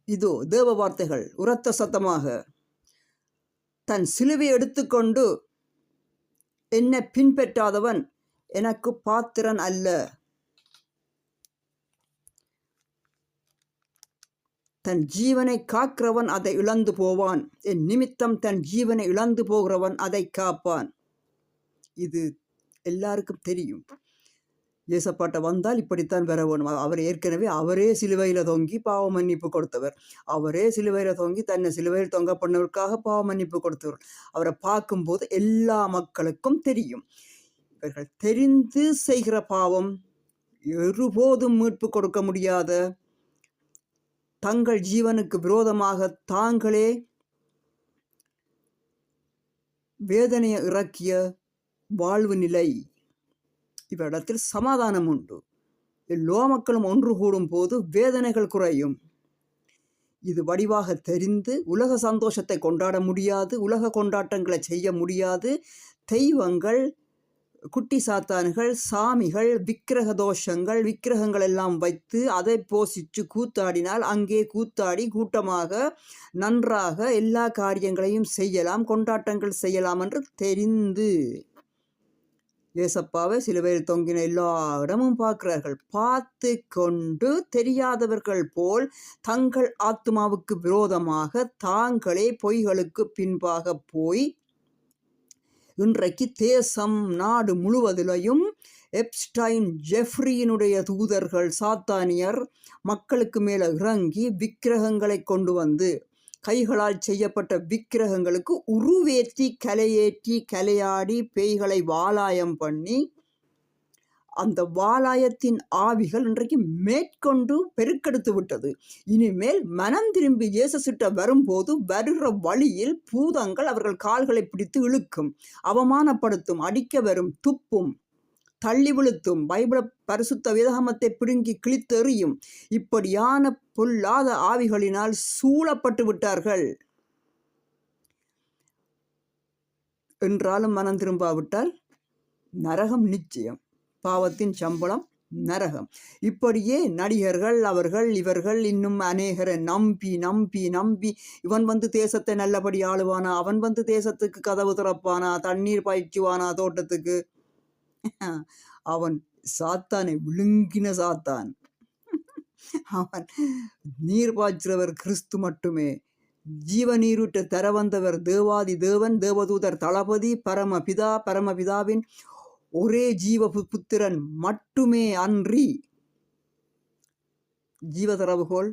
இதோ தேவ வார்த்தைகள் உரத்த சத்தமாக, தன் சிலுவை எடுத்துக்கொண்டு என்னை பின்பற்றாதவன் எனக்கு பாத்திரன் அல்ல. தன் ஜீவனை காக்கிறவன் அதை இழந்து போவான், என் நிமித்தம் தன் ஜீவனை இழந்து போகிறவன் அதை காப்பான். இது எல்லாருக்கும் தெரியும். இயேசப்பாட்ட வந்தால் இப்படித்தான் வர வேணும். அவர் ஏற்கனவே அவரே சிலுவையில் தொங்கி பாவ மன்னிப்பு கொடுத்தவர். அவரே சிலுவையில் தொங்கி தன்னை சிலுவையில் தொங்க பண்ணவருக்காக பாவ மன்னிப்பு கொடுத்தவர். அவரை பார்க்கும்போது எல்லா மக்களுக்கும் தெரியும். இவர்கள் தெரிந்து செய்கிற பாவம் ஒருபோதும் மீட்பு கொடுக்க முடியாத, தங்கள் ஜீவனுக்கு விரோதமாக தாங்களே வேதனையை இறக்கிய வாழ்வு நிலை. இவரிடத்தில் சமாதானம் உண்டு. எல்லா மக்களும் ஒன்று கூடும் போது வேதனைகள் குறையும். இது வடிவாக தெரிந்து உலக சந்தோஷத்தை கொண்டாட முடியாது, உலக கொண்டாட்டங்களை செய்ய முடியாது. தெய்வங்கள், குட்டி சாத்தான்கள், சாமிகள், விக்கிரக தோஷங்கள், விக்கிரகங்கள் எல்லாம் வைத்து அதை போசித்து கூத்தாடினால் அங்கே கூத்தாடி கூட்டமாக நன்றாக எல்லா காரியங்களையும் செய்யலாம், கொண்டாட்டங்கள் செய்யலாம் என்று தெரிந்து ஏசப்பாவை சிலுவையில் தொங்கின எல்லா இடமும் பார்க்கிறார்கள். பார்த்து கொண்டு தெரியாதவர்கள் போல் தங்கள் ஆத்மாவுக்கு விரோதமாக தாங்களே பொய்களுக்கு பின்பாக போய் இன்றைக்கு தேசம் நாடு முழுவதிலையும் எப்ஸ்டைன் ஜெஃப்ரியினுடைய தூதர்கள் சாத்தானியர் மக்களுக்கு மேலே இறங்கி விக்கிரகங்களை கொண்டு வந்து கைகளால் செய்யப்பட்ட விக்கிரகங்களுக்கு உருவேற்றி கலையேற்றி கலையாடி பேய்களை வாலாயம் பண்ணி அந்த வாலாயத்தின் ஆவிகள் இன்றைக்கு மேற்கொண்டு பெருக்கெடுத்து விட்டது. இனிமேல் மனம் திரும்பி இயேசுகிட்ட வரும்போது வருகிற வழியில் பூதங்கள் அவர்கள் கால்களை பிடித்து இழுக்கும், அவமானப்படுத்தும், அடிக்க வரும், துப்பும், தள்ளி விழுத்தும், பைபிள பரிசுத்த வேதாகமத்தை பிடுங்கி கிழித்தெறியும். இப்படியான பொல்லாத ஆவிகளினால் சூழப்பட்டு விட்டார்கள். என்றாலும் மனம் திரும்பாவிட்டால் நரகம் நிச்சயம். பாவத்தின் சம்பளம் நரகம். இப்படியே நடிகர்கள் அவர்கள் இவர்கள் இன்னும் அநேகரை நம்பி நம்பி நம்பி இவன் வந்து தேசத்தை நல்லபடி ஆளுவானா, அவன் வந்து தேசத்துக்கு கதவு திறப்பானா, தண்ணீர் பாய்ச்சுவானா தோட்டத்துக்கு, அவன் சாத்தானை விழுங்கின சாத்தான். அவன் நீர் பாய்ச்சுறவர் கிறிஸ்து மட்டுமே. ஜீவ நீரூற்ற தர வந்தவர் தேவாதி தேவன், தேவதூதர் தளபதி, பரமபிதா, பரமபிதாவின் ஒரே ஜீவ புத்திரன் மட்டுமே அன்றி ஜீவ தரவுகோள்